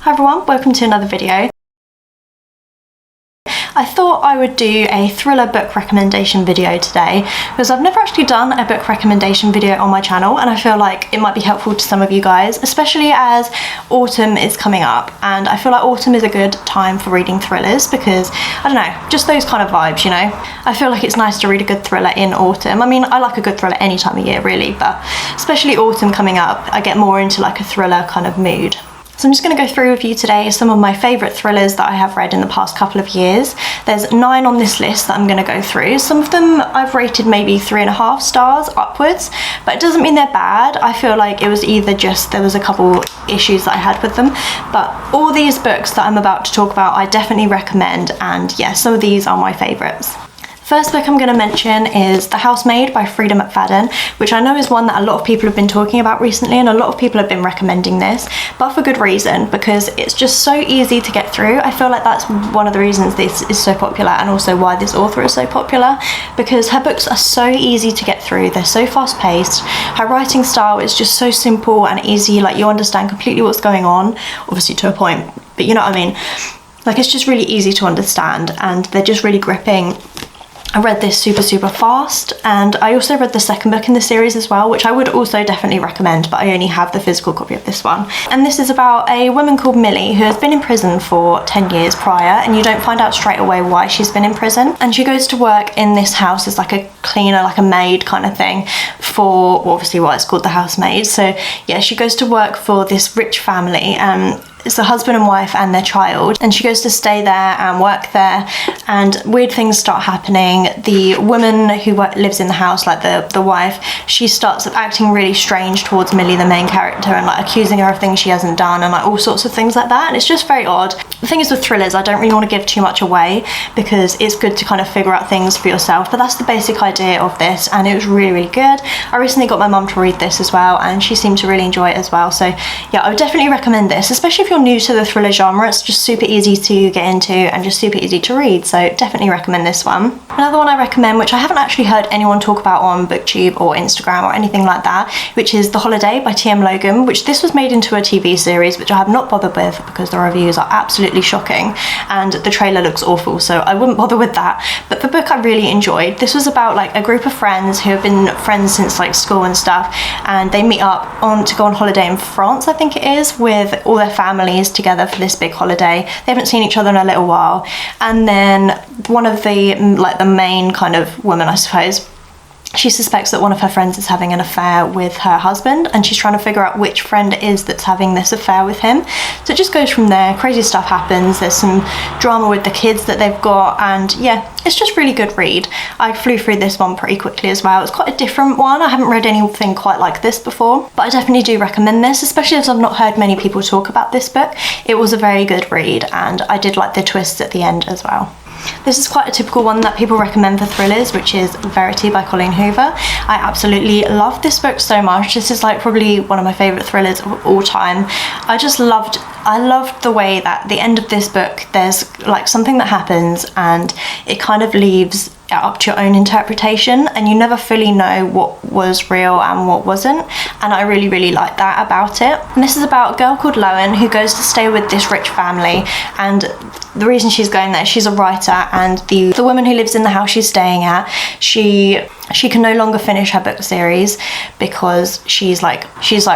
Hi everyone, welcome to another video. I thought I would do a thriller book recommendation video today because I've never actually done a book recommendation video on my channel, and I feel like it might be helpful to some of you guys, especially as autumn is coming up, and I feel like autumn is a good time for reading thrillers because, I don't know, just those kind of vibes, you know? I feel like it's nice to read a good thriller in autumn. I mean, I like a good thriller any time of year really, but especially autumn coming up, I get more into like a thriller kind of mood. So I'm just going to go through with you today some of my favourite thrillers that I have read in the past couple of years. There's 9 on this list that I'm going to go through. Some of them I've rated maybe 3.5 stars upwards, but it doesn't mean they're bad. I feel like it was either just there was a couple issues that I had with them, but all these books that I'm about to talk about I definitely recommend, and yeah, some of these are my favourites. First book I'm going to mention is The Housemaid by Freida McFadden, which I know is one that a lot of people have been talking about recently, and a lot of people have been recommending this, but for good reason, because it's just so easy to get through. I feel like that's one of the reasons this is so popular, and also why this author is so popular, because her books are so easy to get through. They're so fast paced. Her writing style is just so simple and easy, like you understand completely what's going on, obviously to a point, but you know what I mean. Like, it's just really easy to understand, and they're just really gripping. I read this super fast, and I also read the second book in the series as well, which I would also definitely recommend, but I only have the physical copy of this one. And this is about a woman called Millie who has been in prison for 10 years prior, and you don't find out straight away why she's been in prison. And she goes to work in this house as like a cleaner, like a maid kind of thing, for, well, obviously why it's called The Housemaid. So yeah, she goes to work for this rich family, it's a husband and wife and their child, and she goes to stay there and work there, and weird things start happening. The woman who lives in the house, like the wife, she starts acting really strange towards Millie, the main character, and like accusing her of things she hasn't done, and like all sorts of things like that, and it's just very odd. The thing is with thrillers, I don't really want to give too much away because it's good to kind of figure out things for yourself, but that's the basic idea of this, and it was really good. I recently got my mum to read this as well, and she seemed to really enjoy it as well, so yeah, I would definitely recommend this, especially if you're new to the thriller genre. It's just super easy to get into and just super easy to read, so definitely recommend this one. Another one I recommend, which I haven't actually heard anyone talk about on BookTube or Instagram or anything like that, which is The Holiday by TM Logan, which this was made into a TV series, which I have not bothered with because the reviews are absolutely shocking and the trailer looks awful, so I wouldn't bother with that. But the book I really enjoyed. This was about like a group of friends who have been friends since like school and stuff, and they meet up to go on holiday in France, I think it is, with all their families together for this big holiday. They haven't seen each other in a little while, and then one of the main kind of women, I suppose, she suspects that one of her friends is having an affair with her husband, and she's trying to figure out which friend it is that's having this affair with him. So it just goes from there. Crazy stuff happens. There's some drama with the kids that they've got, and yeah, it's just really good read. I flew through this one pretty quickly as well. It's quite a different one. I haven't read anything quite like this before, but I definitely do recommend this, especially as I've not heard many people talk about this book. It was a very good read, and I did like the twists at the end as well. This is quite a typical one that people recommend for thrillers, which is Verity by Colleen Hoover. I absolutely love this book so much. This is like probably one of my favourite thrillers of all time. I loved the way that at the end of this book there's like something that happens and it kind of leaves up to your own interpretation, and you never fully know what was real and what wasn't, and I really like that about it. And this is about a girl called Lowen who goes to stay with this rich family, and the reason she's going there, she's a writer, and the woman who lives in the house she's staying at, she can no longer finish her book series because she's like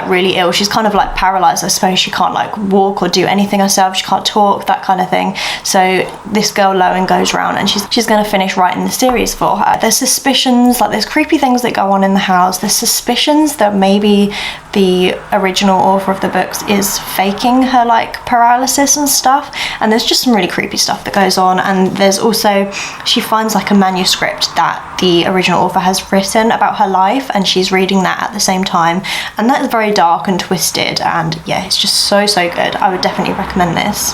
really ill. She's kind of like paralyzed, I suppose. She can't like walk or do anything herself. She can't talk, that kind of thing. So this girl Lowen goes around and she's going to finish writing the series for her. There's suspicions, like there's creepy things that go on in the house. There's suspicions that maybe the original author of the books is faking her like paralysis and stuff, and there's just some really creepy stuff that goes on. And there's also, she finds like a manuscript that the original author has written about her life, and she's reading that at the same time, and that is very dark and twisted, and yeah, it's just so good. I would definitely recommend this.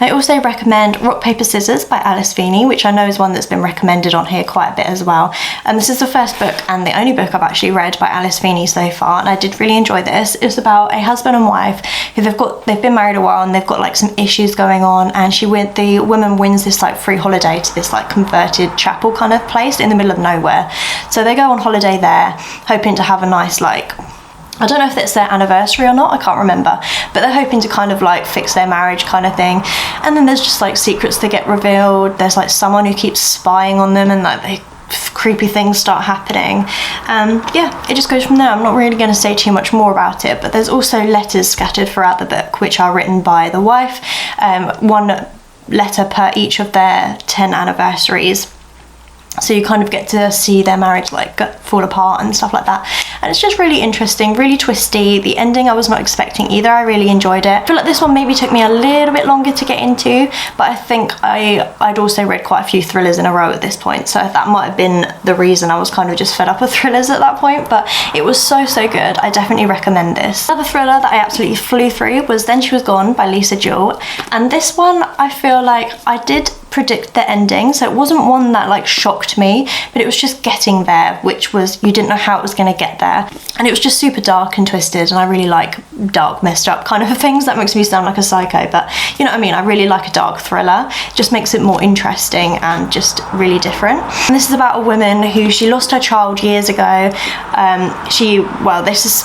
I also recommend Rock, Paper, Scissors by Alice Feeney, which I know is one that's been recommended on here quite a bit as well. And this is the first book and the only book I've actually read by Alice Feeney so far, and I did really enjoy this. It's about a husband and wife who they've been married a while, and they've got like some issues going on, and the woman wins this like free holiday to this like converted chapel kind of place in the middle of nowhere. So they go on holiday there, hoping to have a nice like I don't know if it's their anniversary or not, I can't remember, but they're hoping to kind of like fix their marriage kind of thing. And then there's just like secrets that get revealed. There's like someone who keeps spying on them, and like creepy things start happening. Yeah, it just goes from there. I'm not really going to say too much more about it, but there's also letters scattered throughout the book which are written by the wife, one letter per each of their 10 anniversaries. So you kind of get to see their marriage like fall apart and stuff like that. And it's just really interesting, really twisty. The ending I was not expecting either. I really enjoyed it. I feel like this one maybe took me a little bit longer to get into, but I think I'd also read quite a few thrillers in a row at this point, so that might have been the reason. I was kind of just fed up with thrillers at that point, but it was so good. I definitely recommend this. Another thriller that I absolutely flew through was Then She Was Gone by Lisa Jewell, and this one I feel like I did predict the ending, so it wasn't one that like shocked me, but it was just getting there, which was, you didn't know how it was going to get there, and it was just super dark and twisted, and I really like dark, messed up kind of things. That makes me sound like a psycho, but you know what I mean. I really like a dark thriller. It just makes it more interesting and just really different. And this is about a woman who, she lost her child years ago. This is,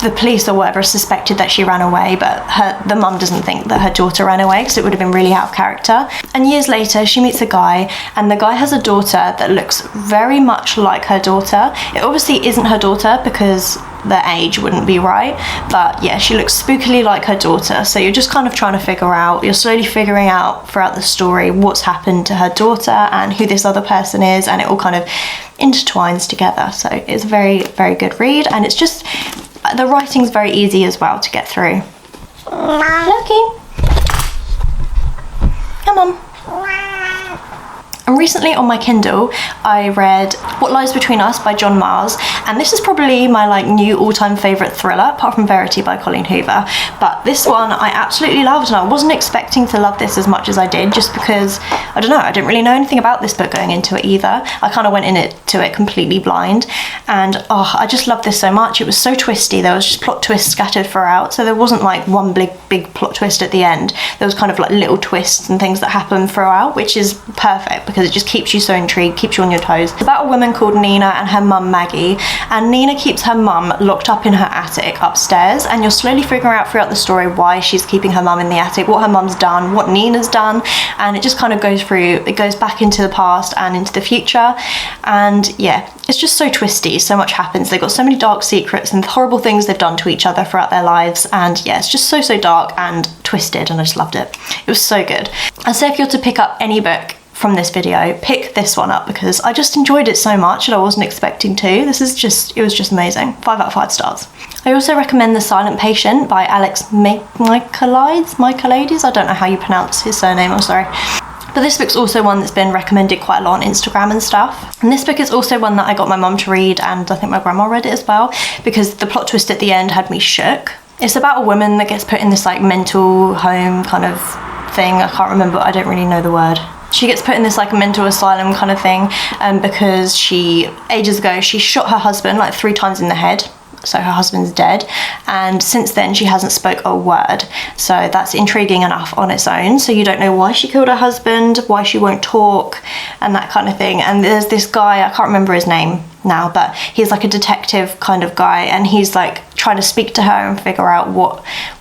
the police or whatever suspected that she ran away, but the mum doesn't think that her daughter ran away, because it would have been really out of character. And years later she meets a guy, and the guy has a daughter that looks very much like her daughter. It obviously isn't her daughter because the age wouldn't be right, but yeah, she looks spookily like her daughter. So you're just kind of trying to figure out, you're slowly figuring out throughout the story what's happened to her daughter and who this other person is, and it all kind of intertwines together. So it's a very good read, and it's just, the writing's very easy as well to get through. Lucky. Come on. And recently on my Kindle, I read What Lies Between Us by John Marrs, and this is probably my like new all-time favourite thriller, apart from Verity by Colleen Hoover. But this one I absolutely loved, and I wasn't expecting to love this as much as I did, just because, I don't know, I didn't really know anything about this book going into it either. I kind of went into it completely blind, and I just loved this so much. It was so twisty. There was just plot twists scattered throughout, so there wasn't like one big plot twist at the end. There was kind of like little twists and things that happen throughout, which is perfect because it just keeps you so intrigued, keeps you on your toes. It's about a woman called Nina and her mum Maggie, and Nina keeps her mum locked up in her attic upstairs, and you're slowly figuring out throughout the story why she's keeping her mum in the attic, what her mum's done, what Nina's done, and it just kind of goes through, it goes back into the past and into the future. And yeah, it's just so twisty, so much happens. They've got so many dark secrets and horrible things they've done to each other throughout their lives, and yeah, it's just so dark and twisted, and I just loved it. It was so good. I'd say if you're to pick up any book from this video, pick this one up, because I just enjoyed it so much and I wasn't expecting to. It was just amazing. 5 out of 5 stars. I also recommend The Silent Patient by Alex Michaelides. I don't know how you pronounce his surname, I'm sorry. But this book's also one that's been recommended quite a lot on Instagram and stuff. And this book is also one that I got my mum to read, and I think my grandma read it as well, because the plot twist at the end had me shook. It's about a woman that gets put in this like mental home kind of thing. I can't remember, I don't really know the word. She gets put in this like a mental asylum kind of thing because ages ago she shot her husband like 3 times in the head. So her husband's dead, and since then she hasn't spoke a word. So that's intriguing enough on its own. So you don't know why she killed her husband, why she won't talk, and that kind of thing. And there's this guy, I can't remember his name now, but he's like a detective kind of guy, and he's like trying to speak to her and figure out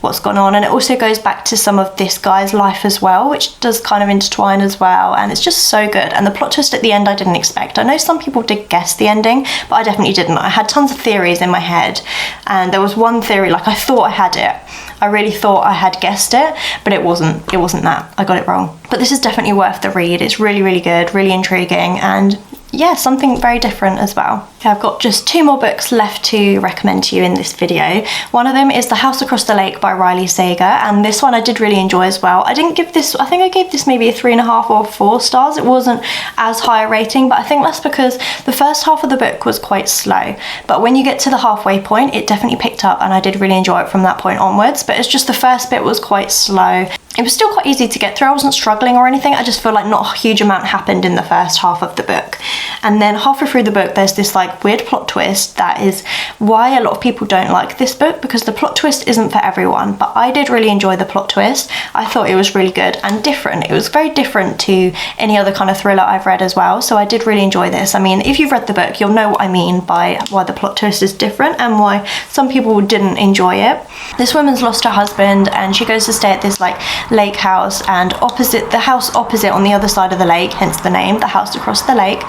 what's gone on. And it also goes back to some of this guy's life as well, which does kind of intertwine as well, and it's just so good. And the plot twist at the end I didn't expect. I know some people did guess the ending, but I definitely didn't. I had tons of theories in my head, and there was one theory, like I thought I had it. I really thought I had guessed it, but it wasn't that. I got it wrong. But this is definitely worth the read. It's really good, really intriguing, and yeah, something very different as well. I've got just 2 more books left to recommend to you in this video. One of them is The House Across the Lake by Riley Sager, and this one I did really enjoy as well. I think I gave this maybe a 3.5 or 4 stars. It wasn't as high a rating, but I think that's because the first half of the book was quite slow. But when you get to the halfway point, it definitely picked up, and I did really enjoy it from that point onwards. But it's just the first bit was quite slow. it was still quite easy to get through. I wasn't struggling or anything. I just feel like not a huge amount happened in the first half of the book. And then halfway through the book, there's this like weird plot twist that is why a lot of people don't like this book, because the plot twist isn't for everyone. But I did really enjoy the plot twist. I thought it was really good and different. It was very different to any other kind of thriller I've read as well. So I did really enjoy this. I mean, if you've read the book, you'll know what I mean by why the plot twist is different and why some people didn't enjoy it. This woman's lost her husband and she goes to stay at this like lake house, and the house opposite on the other side of the lake, hence the name, the house across the lake,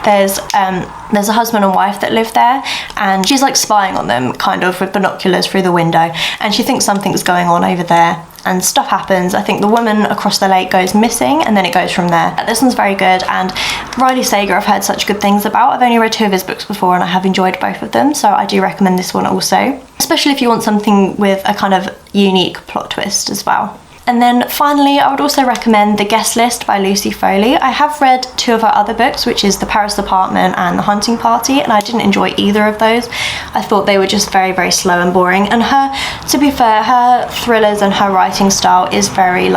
there's a husband and wife that live there, and she's like spying on them kind of with binoculars through the window, and she thinks something's going on over there, and stuff happens. I think the woman across the lake goes missing, and then it goes from there. This one's very good, and Riley Sager I've heard such good things about. I've only read 2 of his books before and I have enjoyed both of them, so I do recommend this one also, especially if you want something with a kind of unique plot twist as well. And then finally, I would also recommend The Guest List by Lucy Foley. I have read 2 of her other books, which is The Paris Apartment and The Hunting Party, and I didn't enjoy either of those. I thought they were just very, very slow and boring. And to be fair, her thrillers and her writing style is very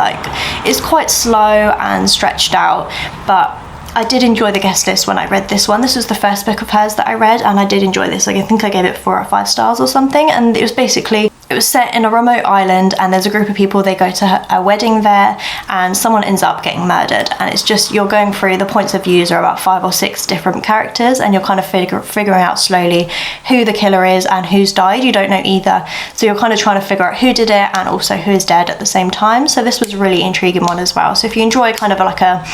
it's quite slow and stretched out, but I did enjoy The Guest List when I read this one. This was the first book of hers that I read, and I did enjoy this. I think I gave it 4 or 5 stars or something, and it was set in a remote island, and there's a group of people, they go to a wedding there, and someone ends up getting murdered, and it's just, you're going through, the points of views are about 5 or 6 different characters, and you're kind of figuring out slowly who the killer is and who's died. You don't know either, so you're kind of trying to figure out who did it and also who is dead at the same time. So this was a really intriguing one as well. So if you enjoy kind of like a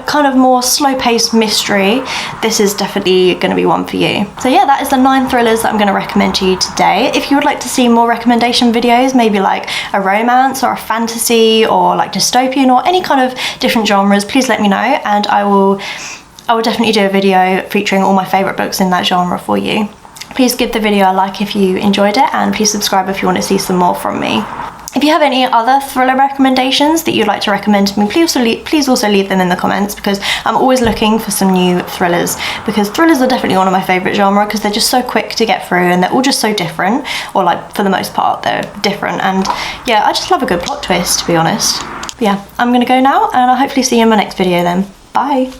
kind of more slow-paced mystery, this is definitely going to be one for you. So yeah, that is the 9 thrillers that I'm going to recommend to you today. If you would like to see more recommendation videos, maybe like a romance or a fantasy or like dystopian or any kind of different genres, please let me know, and I will definitely do a video featuring all my favorite books in that genre for you. Please give the video a like if you enjoyed it, and please subscribe if you want to see some more from me. If you have any other thriller recommendations that you'd like to recommend to me, please also leave them in the comments, because I'm always looking for some new thrillers, because thrillers are definitely one of my favourite genre, because they're just so quick to get through and they're all just so different, or like for the most part they're different, and yeah, I just love a good plot twist, to be honest. But yeah, I'm gonna go now, and I'll hopefully see you in my next video then. Bye!